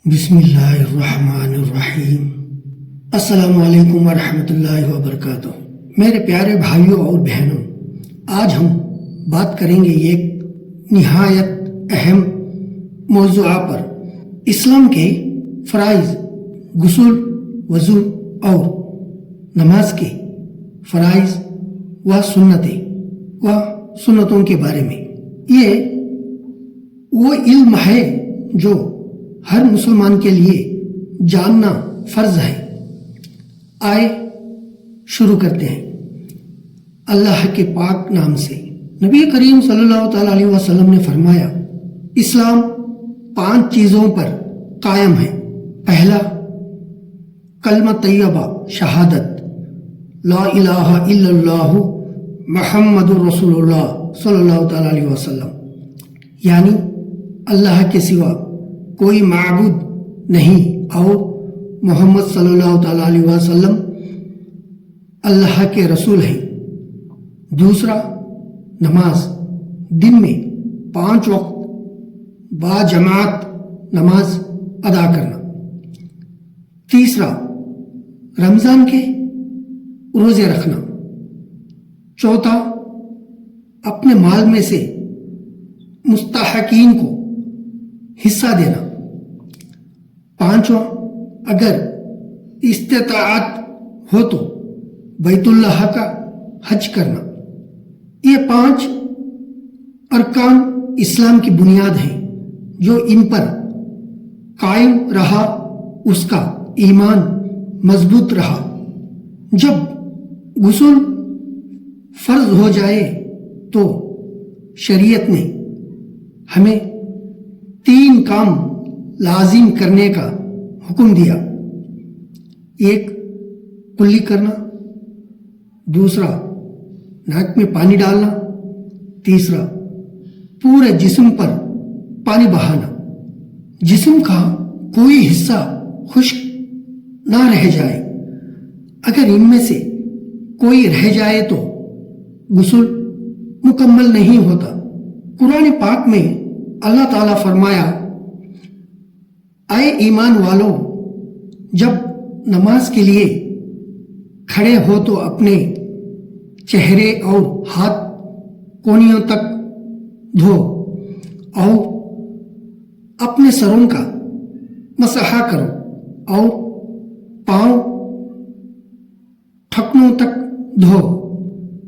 بسم اللہ الرحمن الرحیم۔ السلام علیکم ورحمۃ اللہ وبرکاتہ۔ میرے پیارے بھائیوں اور بہنوں، آج ہم بات کریں گے ایک نہایت اہم موضوع پر، اسلام کے فرائض، غسل، وضو اور نماز کے فرائض و سنتوں کے بارے میں۔ یہ وہ علم ہے جو ہر مسلمان کے لیے جاننا فرض ہے۔ آئے شروع کرتے ہیں اللہ کے پاک نام سے۔ نبی کریم صلی اللہ تعالیٰ علیہ وسلم نے فرمایا، اسلام 5 چیزوں پر قائم ہے۔ پہلا، کلمہ طیبہ، شہادت لا الہ الا اللہ محمد الرسول اللہ صلی اللہ تعالیٰ علیہ وسلم، یعنی اللہ کے سوا کوئی معبود نہیں اور محمد صلی اللہ تعالیٰ علیہ وسلم اللہ کے رسول ہیں۔ دوسرا، نماز، دن میں 5 وقت با جماعت نماز ادا کرنا۔ تیسرا، رمضان کے روزے رکھنا۔ چوتھا، اپنے مال میں سے مستحقین کو حصہ دینا۔ پانچواں، اگر استطاعت ہو تو بیت اللہ کا حج کرنا۔ یہ 5 ارکان اسلام کی بنیاد ہیں، جو ان پر قائم رہا اس کا ایمان مضبوط رہا۔ جب غسل فرض ہو جائے تو شریعت نے ہمیں 3 کام لازم کرنے کا حکم دیا۔ ایک، کلی کرنا۔ دوسرا، ناک میں پانی ڈالنا۔ تیسرا، پورے جسم پر پانی بہانا، جسم کا کوئی حصہ خشک نہ رہ جائے۔ اگر ان میں سے کوئی رہ جائے تو غسل مکمل نہیں ہوتا۔ قرآن پاک میں اللہ تعالیٰ فرمایا، اے ایمان والو، جب نماز کے لیے کھڑے ہو تو اپنے چہرے اور ہاتھ کونیوں تک دھو اور اپنے سروں کا مسح کرو اور پاؤں ٹھکنوں تک دھو۔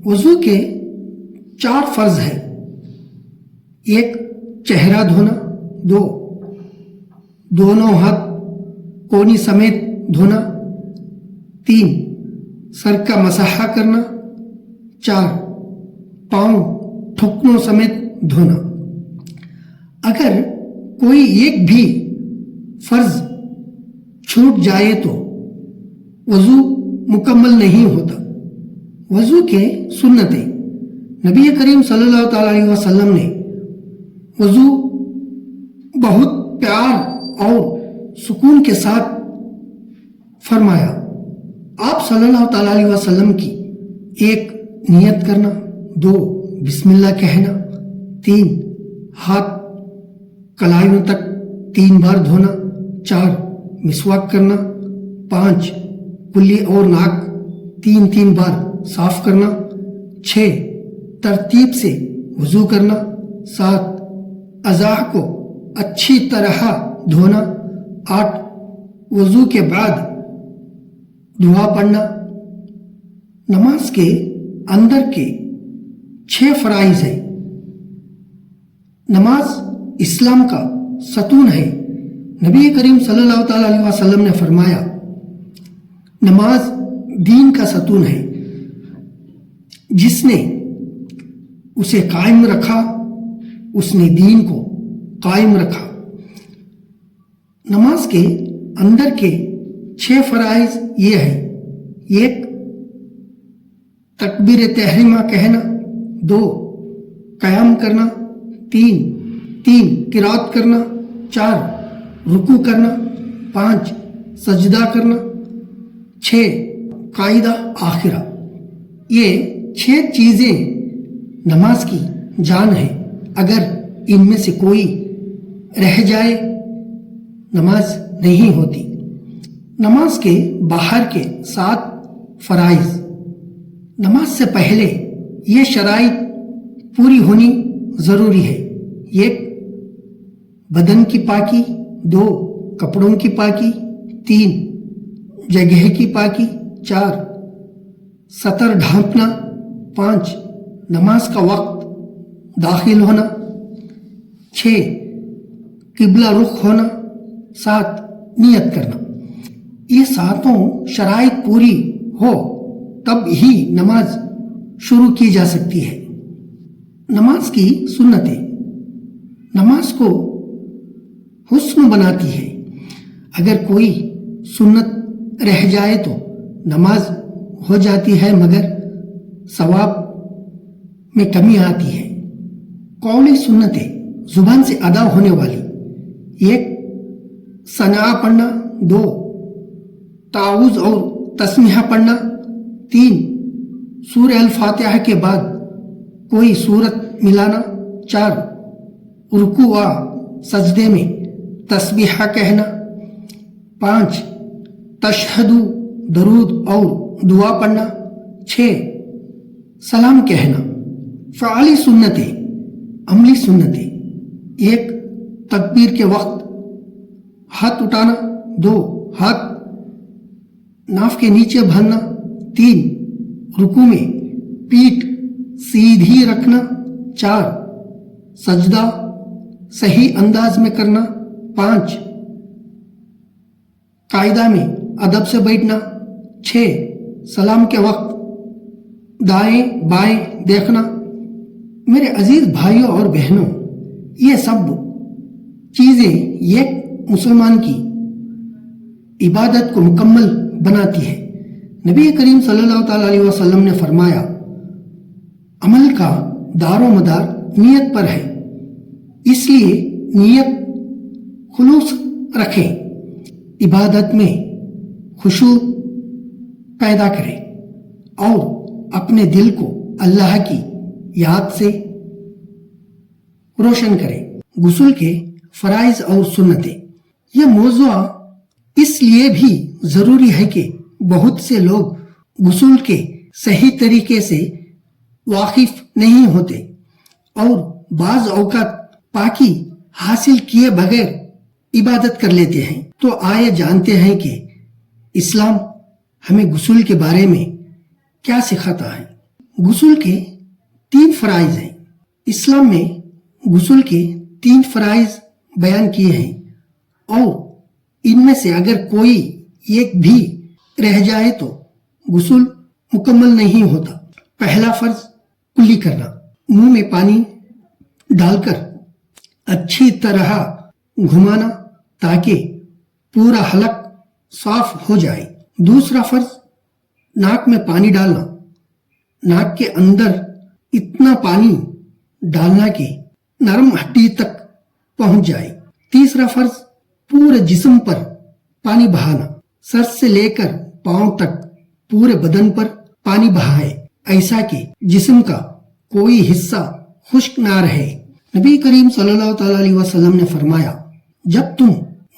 وضو کے 4 فرض ہیں۔ 1، چہرہ دھونا۔ 2، دونوں ہاتھ کونی سمیت دھونا۔ 3، سر کا مسح کرنا۔ 4، پاؤں ٹھکنوں سمیت دھونا۔ اگر کوئی ایک بھی فرض چھوٹ جائے تو وضو مکمل نہیں ہوتا۔ وضو کے سنتیں، نبی کریم صلی اللہ تعالیٰ علیہ وسلم نے وضو بہت پیار اور سکون کے ساتھ فرمایا۔ آپ صلی اللہ تعالیٰ علیہ وسلم کی 1، نیت کرنا۔ 2، بسم اللہ کہنا۔ 3، ہاتھ کلائیوں تک 3 بار دھونا۔ 4، مسواک کرنا۔ 5، کلی اور ناک 3 بار صاف کرنا۔ 6، ترتیب سے وضو کرنا۔ 7، اعضاء کو اچھی طرح دھونا۔ 8، وضو کے بعد دعا پڑھنا۔ نماز کے اندر کے 6 فرائض ہیں۔ نماز اسلام کا ستون ہے۔ نبی کریم صلی اللہ تعالیٰ علیہ وسلم نے فرمایا، نماز دین کا ستون ہے، جس نے اسے قائم رکھا اس نے دین کو قائم رکھا۔ نماز کے اندر کے 6 فرائض یہ ہیں۔ 1، تکبیر تحریمہ کہنا۔ 2، قیام کرنا۔ 3، قرات کرنا۔ 4، رکوع کرنا۔ 5، سجدہ کرنا۔ 6، قاعدہ آخرہ۔ یہ 6 چیزیں نماز کی جان ہے۔ اگر ان میں سے کوئی رہ جائے نماز نہیں ہوتی۔ نماز کے باہر کے 7 فرائض۔ نماز سے پہلے یہ شرائط پوری ہونی ضروری ہے: 1 بدن کی پاکی، 2 کپڑوں کی پاکی، 3 جگہ کی پاکی، 4 سطر ڈھانپنا، 5 نماز کا وقت داخل ہونا، 6 قبلہ رخ ہونا، 7 نیت کرنا۔ یہ 7 شرائط پوری ہو تب ہی نماز شروع کی جا سکتی ہے۔ نماز کی سنتیں نماز کو حسن بناتی ہے۔ اگر کوئی سنت رہ جائے تو نماز ہو جاتی ہے مگر ثواب میں کمی آتی ہے۔ قولی سنتیں زبان سے ادا ہونے والی: 1 ثنا پڑھنا، 2 تعوذ اور تسمیہ پڑھنا، 3 سورہ الفاتحہ کے بعد کوئی سورت ملانا، 4 رکوع و سجدے میں تسبیحہ کہنا، 5 تشہد، درود اور دعا پڑھنا، 6 سلام کہنا۔ فعلی سنتیں عملی سنتیں: 1 تکبیر کے وقت ہاتھ اٹھانا، 2 ہاتھ ناف کے نیچے باندھنا، 3 رکوع میں پیٹھ سیدھی رکھنا، 4 سجدہ صحیح انداز میں کرنا، 5 قاعدہ میں ادب سے بیٹھنا، 6 سلام کے وقت دائیں بائیں دیکھنا۔ میرے عزیز بھائیوں اور بہنوں، یہ سب چیزیں ایک مسلمان کی عبادت کو مکمل بناتی ہے۔ نبی کریم صلی اللہ تعالیٰ علیہ وسلم نے فرمایا، عمل کا دار و مدار نیت پر ہے، اس لیے نیت خلوص رکھیں، عبادت میں خشوع پیدا کریں اور اپنے دل کو اللہ کی یاد سے روشن کریں۔ غسل کے فرائض اور سنتیں، یہ موضوع اس لیے بھی ضروری ہے کہ بہت سے لوگ غسل کے صحیح طریقے سے واقف نہیں ہوتے اور بعض اوقات پاکی حاصل کیے بغیر عبادت کر لیتے ہیں۔ تو آئے جانتے ہیں کہ اسلام ہمیں غسل کے بارے میں کیا سکھاتا ہے۔ غسل کے 3 فرائض ہیں۔ اسلام میں غسل کے 3 فرائض بیان کیے ہیں اور ان میں سے اگر کوئی ایک بھی رہ جائے تو غسل مکمل نہیں ہوتا۔ پہلا فرض کلی کرنا، منہ میں پانی ڈال کر اچھی طرح گھمانا تاکہ پورا حلق صاف ہو جائے۔ دوسرا فرض ناک میں پانی ڈالنا، ناک کے اندر اتنا پانی ڈالنا کہ نرم ہڈی تک پہنچ جائے۔ تیسرا فرض پورے جسم پر پانی بہانا، سر سے لے کر پاؤں تک پورے بدن پر پانی بہائے، ایسا کہ جسم کا کوئی حصہ خشک نہ رہے۔ نبی کریم صلی اللہ تعالیٰ علیہ وسلم نے فرمایا، جب تم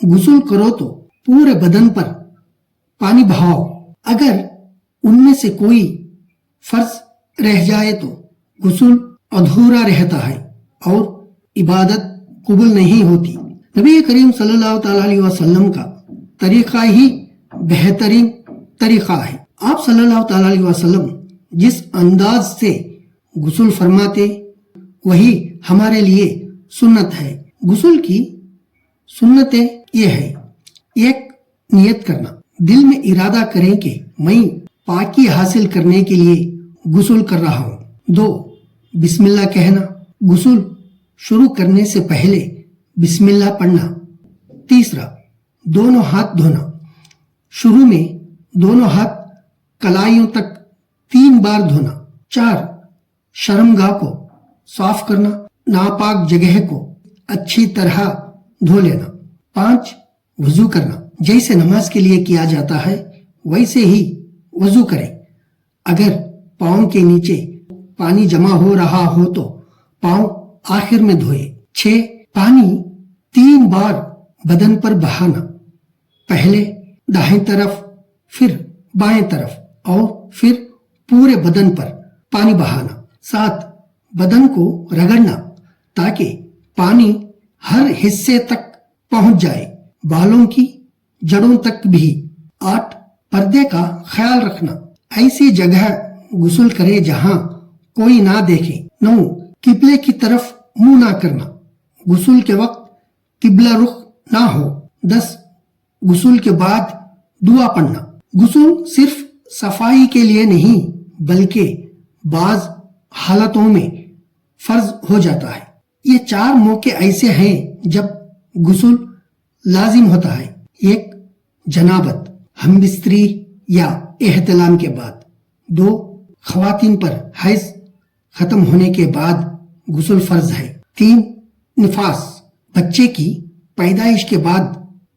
غسل کرو تو پورے بدن پر پانی بہاؤ، اگر ان میں سے کوئی فرض رہ جائے تو غسل ادھورا رہتا ہے اور عبادت قبول نہیں ہوتی۔ نبی کریم صلی اللہ تعالیٰ علیہ وسلم کا طریقہ ہی بہترین طریقہ ہے۔ آپ صلی اللہ تعالیٰ علیہ وسلم جس انداز سے غسل فرماتے وہی ہمارے لیے سنت ہے۔ غسل کی سنتیں یہ ہے: 1 نیت کرنا، دل میں ارادہ کریں کہ میں پاکی حاصل کرنے کے لیے غسل کر رہا ہوں۔ 2 بسم اللہ کہنا، غسل شروع کرنے سے پہلے بسم اللہ پڑھنا۔ 3 دونوں ہاتھ دھونا، شروع میں دونوں ہاتھ کلائیوں تک 3 بار دھونا۔ 4 شرمگاہ کو صاف کرنا، ناپاک جگہ کو اچھی طرح دھو لینا۔ 5 وضو کرنا، جیسے نماز کے لیے کیا جاتا ہے ویسے ہی وضو کریں۔ اگر پاؤں کے نیچے پانی جمع ہو رہا ہو تو پاؤں آخر میں دھوئے۔ 6 پانی 3 بار بدن پر بہانا، پہلے دائیں طرف، پھر بائیں طرف اور پھر پورے بدن پر پانی بہانا۔ 7 بدن کو رگڑنا تاکہ پانی ہر حصے تک پہنچ جائے، بالوں کی جڑوں تک بھی۔ 8 پردے کا خیال رکھنا، ایسی جگہ غسل کرے جہاں کوئی نہ دیکھے۔ 9 قبلے کی طرف منہ نہ کرنا، غسل کے وقت قبلہ رخ نہ ہو۔ 10 غسل کے بعد دعا پڑھنا، غسل صرف صفائی کے لیے نہیں بلکہ بعض حالتوں میں فرض ہو جاتا ہے۔ یہ 4 موقع ایسے ہیں جب غسل لازم ہوتا ہے۔ 1 جنابت، ہم بستری یا احتلام کے بعد۔ 2 خواتین پر حیض ختم ہونے کے بعد غسل فرض ہے۔ 3 نفاس، بچے کی پیدائش کے بعد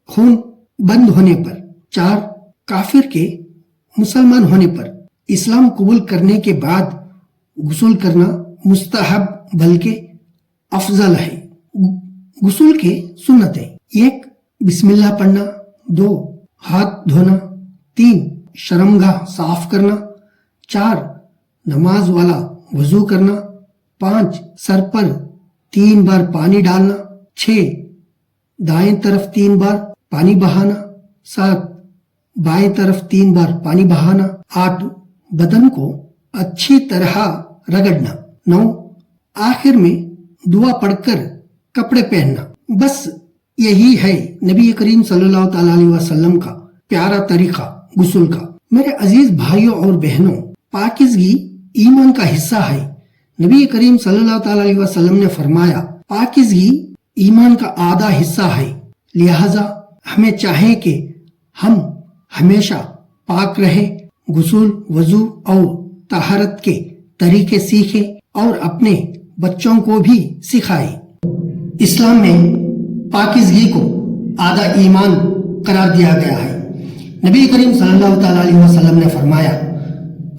خون بند ہونے پر۔ 4 کافر کے مسلمان ہونے پر۔ اسلام قبول کرنے کے بعد غسل کرنا مستحب بلکہ افضل ہے۔ غسل کے سنتیں: 1 بسم اللہ پڑھنا، 2 ہاتھ دھونا، 3 شرمگاہ صاف کرنا، 4 نماز والا وضو کرنا، 5 سر پر 3 بار پانی ڈالنا، 6 دائیں طرف 3 بار پانی بہانا، 7 بائیں طرف 3 بار پانی بہانا، 8 بدن کو اچھی طرح رگڑنا، 9 آخر میں دعا پڑھ کر کپڑے پہننا۔ بس یہی ہے نبی کریم صلی اللہ تعالی علیہ وسلم کا پیارا طریقہ غسل کا۔ میرے عزیز بھائیوں اور بہنوں، پاکیزگی ایمان کا حصہ ہے۔ نبی کریم صلی اللہ تعالی علیہ وسلم نے فرمایا، پاکیزگی ایمان کا آدھا حصہ ہے، لہذا ہمیں چاہے کہ ہم ہمیشہ پاک رہیں، غسل، وضو اور طہارت کے طریقے سیکھیں اور اپنے بچوں کو بھی سکھائیں۔ اسلام میں پاکیزگی کو آدھا ایمان قرار دیا گیا ہے۔ نبی کریم صلی اللہ تعالی علیہ وسلم نے فرمایا،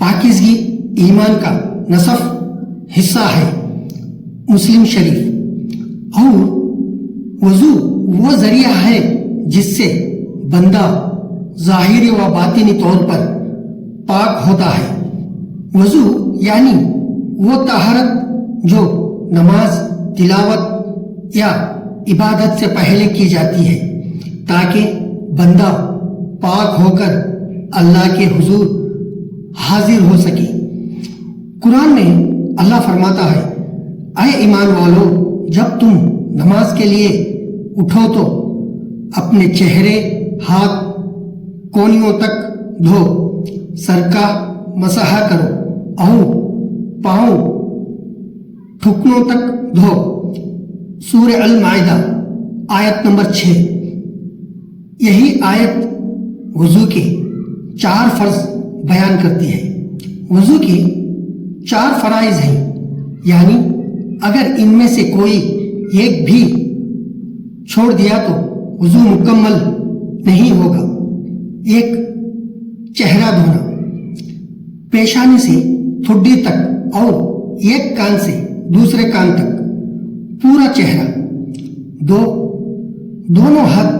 پاکیزگی ایمان کا نصف حصہ ہے، مسلم شریف۔ اور وضو وہ ذریعہ ہے جس سے بندہ ظاہری و باطنی طور پر پاک ہوتا ہے۔ وضو یعنی وہ طہارت جو نماز، تلاوت یا عبادت سے پہلے کی جاتی ہے تاکہ بندہ پاک ہو کر اللہ کے حضور حاضر ہو سکے۔ قرآن میں اللہ فرماتا ہے، اے ایمان والو، جب تم نماز کے لیے اٹھو تو اپنے چہرے، ہاتھ کونیوں تک دھو، سر کا مسح کرو اور پاؤں ٹھکنوں تک دھو۔ سورہ المائدہ آیت نمبر 6۔ یہی آیت وضو کے 4 فرض بیان کرتی ہے۔ وضو کے 4 فرائض ہیں، یعنی اگر ان میں سے کوئی ایک بھی چھوڑ دیا تو وضو مکمل نہیں ہوگا۔ 1 چہرہ دھونا، پیشانی سے ٹھڈی تک اور ایک کان سے دوسرے کان تک پورا چہرہ۔ 2 دونوں ہاتھ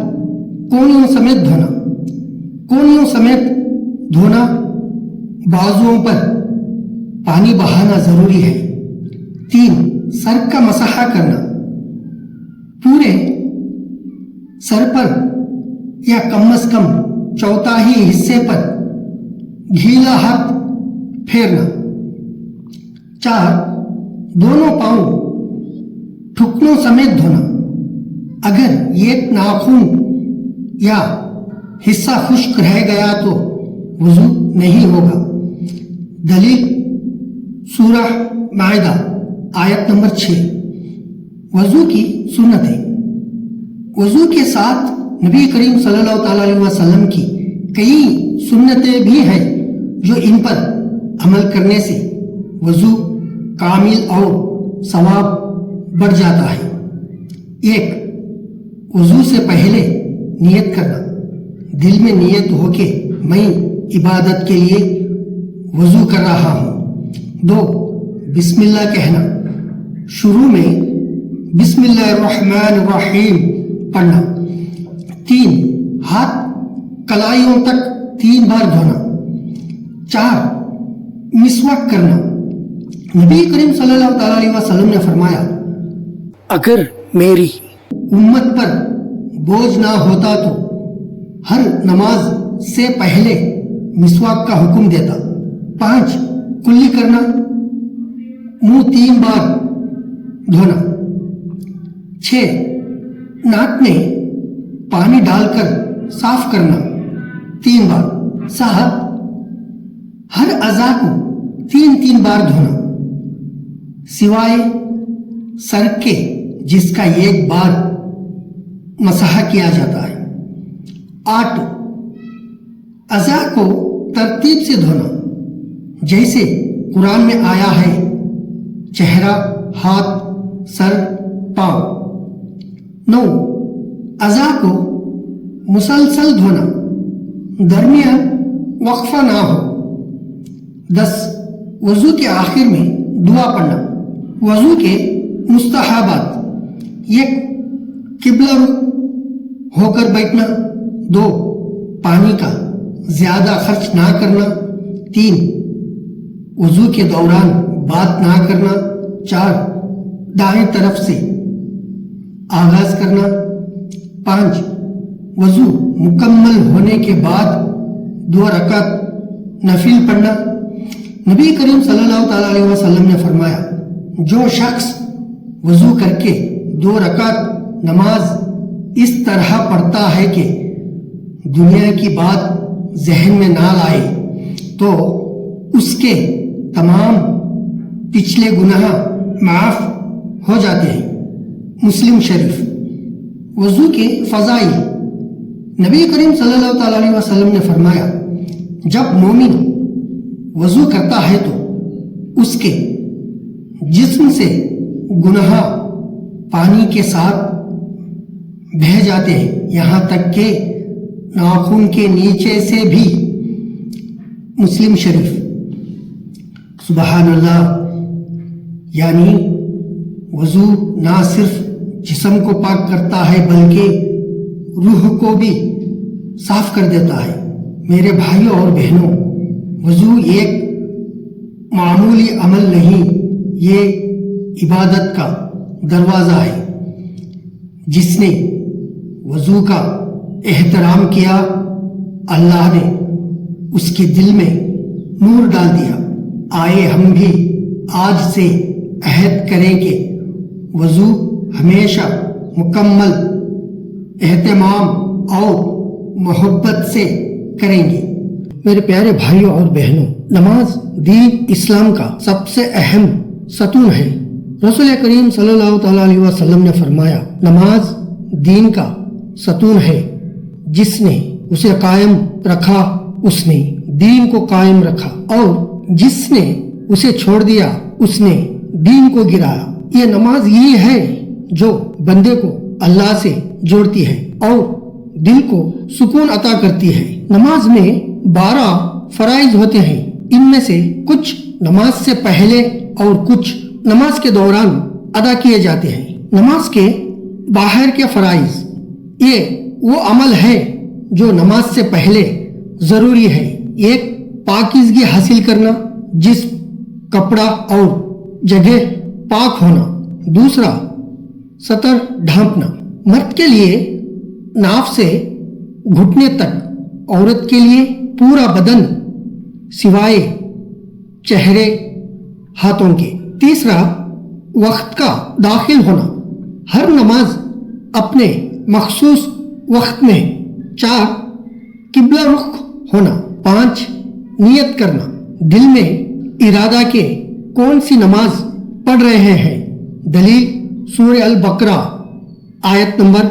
کونیوں سمیت دھونا، کونیوں سمیت دھونا، بازوؤں پر پانی بہانا ضروری ہے۔ 3 سر کا مسح کرنا، پورے سر پر یا کم از کم چوتھائی حصے پر گیلا ہاتھ پھیرنا۔ 4 دونوں پاؤں ٹھکنوں سمیت دھونا، اگر ایک ناخن یا حصہ خشک رہ گیا تو وضو نہیں ہوگا۔ دلیل سورہ مائدہ آیت نمبر 6۔ وضو کی سنتیں۔ وضو کے ساتھ نبی کریم صلی اللہ تعالی علیہ وسلم کی کئی سنتیں بھی ہیں جو ان پر عمل کرنے سے وضو کامل اور ثواب بڑھ جاتا ہے۔ 1 وضو سے پہلے نیت کرنا، دل میں نیت ہو کہ میں عبادت کے لیے وضو کر رہا ہوں۔ 2 بسم اللہ کہنا، شروع میں بسم اللہ الرحمن الرحیم پڑھنا، 3 ہاتھ کلائیوں تک 3 بار دھونا۔ 4 مسواک کرنا۔ نبی کریم صلی اللہ تعالیٰ علیہ وسلم نے فرمایا اگر میری امت پر بوجھ نہ ہوتا تو ہر نماز سے پہلے مسواک کا حکم دیتا۔ 5 کلی کرنا، منہ 3 بار دھونا۔ 6 ناک میں پانی ڈال کر صاف کرنا 3 بار۔ 7 ہر اعضاء کو 3 بار دھونا سوائے سر کے جس کا 1 بار مسح کیا جاتا ہے۔ 8 اعضاء کو ترتیب سے دھونا جیسے قرآن میں آیا ہے، چہرہ، ہاتھ، سر، پاؤں۔ 9 اعضاء کو مسلسل دھونا، درمیان وقفہ نہ ہو۔ 10 وضو کے آخر میں دعا پڑھنا۔ وضو کے مستحبات: 1 قبلہ رخ ہو کر بیٹھنا۔ 2 پانی کا زیادہ خرچ نہ کرنا۔ 3 وضو کے دوران بات نہ کرنا۔ 4 دائیں طرف سے آغاز کرنا۔ 5 وضو مکمل ہونے کے بعد 2 رکعت نفل پڑھنا۔ نبی کریم صلی اللہ تعالیٰ علیہ وسلم نے فرمایا جو شخص وضو کر کے 2 رکعت نماز اس طرح پڑھتا ہے کہ دنیا کی بات ذہن میں نہ لائے تو اس کے تمام پچھلے گناہ معاف ہو جاتے ہیں۔ مسلم شریف۔ وضو کے فضائل: نبی کریم صلی اللہ تعالیٰ علیہ وسلم نے فرمایا جب مومن وضو کرتا ہے تو اس کے جسم سے گناہ پانی کے ساتھ بہہ جاتے ہیں، یہاں تک کہ ناخن کے نیچے سے بھی۔ مسلم شریف۔ سبحان اللہ، یعنی وضو نہ صرف جسم کو پاک کرتا ہے بلکہ روح کو بھی صاف کر دیتا ہے۔ میرے بھائیوں اور بہنوں، وضو ایک معمولی عمل نہیں، یہ عبادت کا دروازہ ہے۔ جس نے وضو کا احترام کیا اللہ نے اس کے دل میں نور ڈال دیا۔ آئے ہم بھی آج سے عہد کریں کہ وضو ہمیشہ مکمل اہتمام اور محبت سے کریں گے۔ میرے پیارے بھائیوں اور بہنوں، نماز دین اسلام کا سب سے اہم ستون ہے۔ رسول کریم صلی اللہ تعالیٰ علیہ وسلم نے فرمایا نماز دین کا ستون ہے، جس نے اسے قائم رکھا اس نے دین کو قائم رکھا، اور جس نے اسے چھوڑ دیا اس نے دین کو گرایا۔ یہ نماز یہ ہے جو بندے کو اللہ سے جوڑتی ہے اور دل کو سکون عطا کرتی ہے۔ نماز میں 12 فرائض ہوتے ہیں، ان میں سے کچھ نماز سے پہلے اور کچھ نماز کے دوران ادا کیے جاتے ہیں۔ نماز کے باہر کے فرائض، یہ وہ عمل ہے جو نماز سے پہلے ضروری ہے۔ ایک پاکیزگی حاصل کرنا، جسم، کپڑا اور جگہ پاک ہونا۔ دوسرا سطر ڈھانپنا، مرد کے لیے ناف سے گھٹنے تک، عورت کے لیے پورا بدن سوائے چہرے ہاتھوں کے۔ تیسرا وقت کا داخل ہونا، ہر نماز اپنے مخصوص وقت میں۔ 4 قبلہ رخ ہونا۔ 5 نیت کرنا، دل میں ارادہ کہ کون سی نماز پڑھ رہے ہیں۔ دلیل سورہ البقرہ آیت نمبر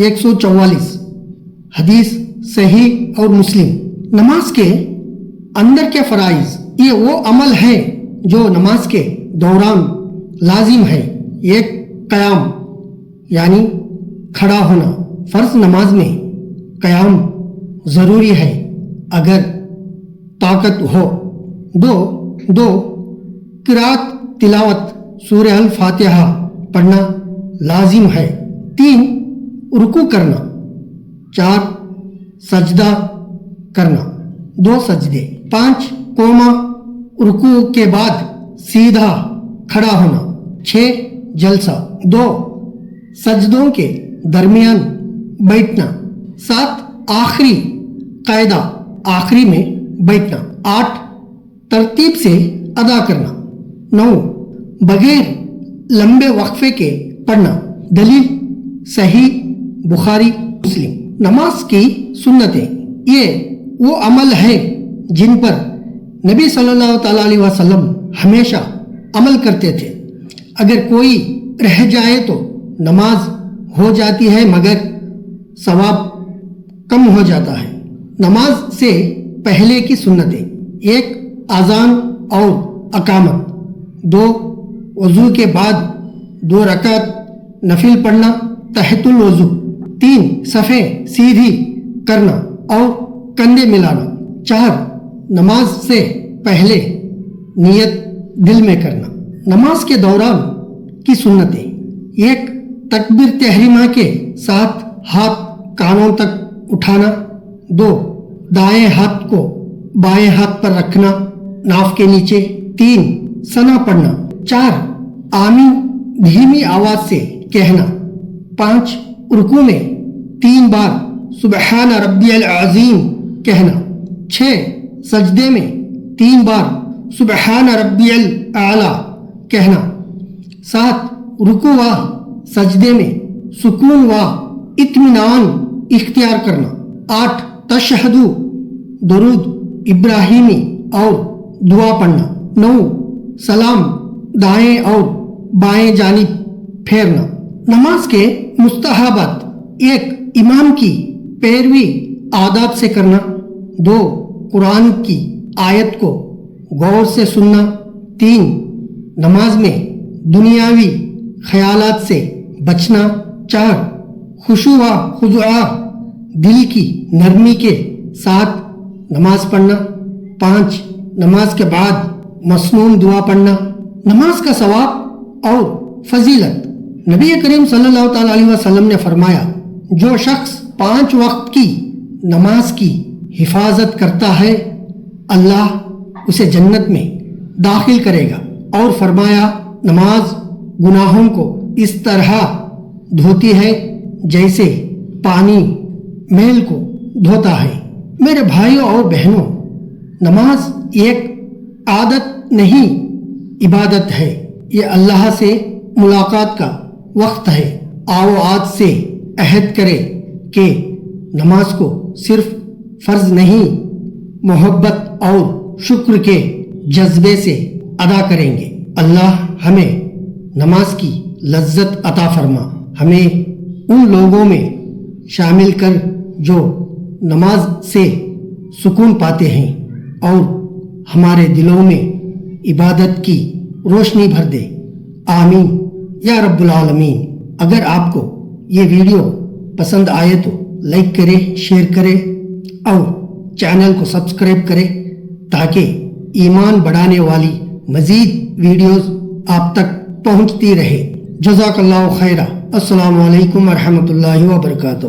144، حدیث صحیح اور مسلم۔ نماز کے اندر کے فرائض، یہ وہ عمل ہے جو نماز کے دوران لازم ہے۔ ایک قیام یعنی کھڑا ہونا، فرض نماز میں قیام ضروری ہے اگر طاقت ہو۔ 2 قرات تلاوت سورہ الفاتحہ پڑھنا لازم ہے۔ 3 رکوع کرنا۔ 4 سجدہ کرنا 2 سجدے 5 قوما رکوع کے بعد سیدھا کھڑا ہونا 6 جلسہ 2 سجدوں کے درمیان بیٹھنا 7 آخری قاعدہ آخری میں بیٹھنا 8 ترتیب سے ادا کرنا 9 بغیر لمبے وقفے کے پڑھنا دلیل صحیح بخاری مسلم نماز کی سنتیں یہ وہ عمل ہے جن پر نبی صلی اللہ تعالیٰ علیہ وسلم ہمیشہ عمل کرتے تھے. اگر کوئی رہ جائے تو نماز ہو جاتی ہے مگر ثواب کم ہو جاتا ہے. نماز سے پہلے کی سنتیں 1 اذان اور اقامت 2 وضو کے بعد 2 رکعت نفل پڑھنا تحت الوضو 3 صفیں سیدھی کرنا اور کندھے ملانا 4 نماز سے پہلے نیت دل میں کرنا. نماز کے دوران کی سنتیں 1 تکبیر تحریمہ کے ساتھ ہاتھ کانوں تک اٹھانا 2 دائیں ہاتھ کو بائیں ہاتھ پر رکھنا ناف کے نیچے 3 ثنا پڑھنا 4 آمین دھیمی آواز سے کہنا 5 رکوع میں 3 بار سبحان ربی العظیم کہنا 6 سجدے میں 3 بار سبحان ربی الاعلی کہنا 7 رکوع و سجدے میں سکون و اطمینان اختیار کرنا 8 تشہد درود ابراہیمی اور دعا پڑھنا 9 سلام دائیں اور بائیں جانب پھیرنا. نماز کے مستحبات 1 امام کی پیروی آداب سے کرنا 2 قرآن کی آیت کو غور سے سننا 3 نماز میں دنیاوی خیالات سے بچنا 4 خشوع و خضوع دل کی نرمی کے ساتھ نماز پڑھنا 5 نماز کے بعد مسنون دعا پڑھنا. نماز کا ثواب اور فضیلت نبی کریم صلی اللہ تعالیٰ علیہ وسلم نے فرمایا جو شخص 5 وقت کی نماز کی حفاظت کرتا ہے اللہ اسے جنت میں داخل کرے گا اور فرمایا نماز گناہوں کو اس طرح دھوتی ہے جیسے پانی میل کو دھوتا ہے. میرے بھائیوں اور بہنوں نماز ایک عادت نہیں عبادت ہے. یہ اللہ سے ملاقات کا وقت ہے. آؤ آج سے عہد کرے کہ نماز کو صرف فرض نہیں محبت اور شکر کے جذبے سے ادا کریں گے. اللہ ہمیں نماز کی لذت عطا فرما. ہمیں ان لوگوں میں شامل کر جو نماز سے سکون پاتے ہیں اور ہمارے دلوں میں عبادت کی روشنی بھر دے. آمین یا رب العالمین. اگر آپ کو یہ ویڈیو پسند آئے تو لائک کرے شیئر کرے اور چینل کو سبسکرائب کرے تاکہ ایمان بڑھانے والی مزید ویڈیوز آپ تک پہنچتی رہے. جزاک اللہ خیرہ. السلام علیکم ورحمۃ اللہ وبرکاتہ.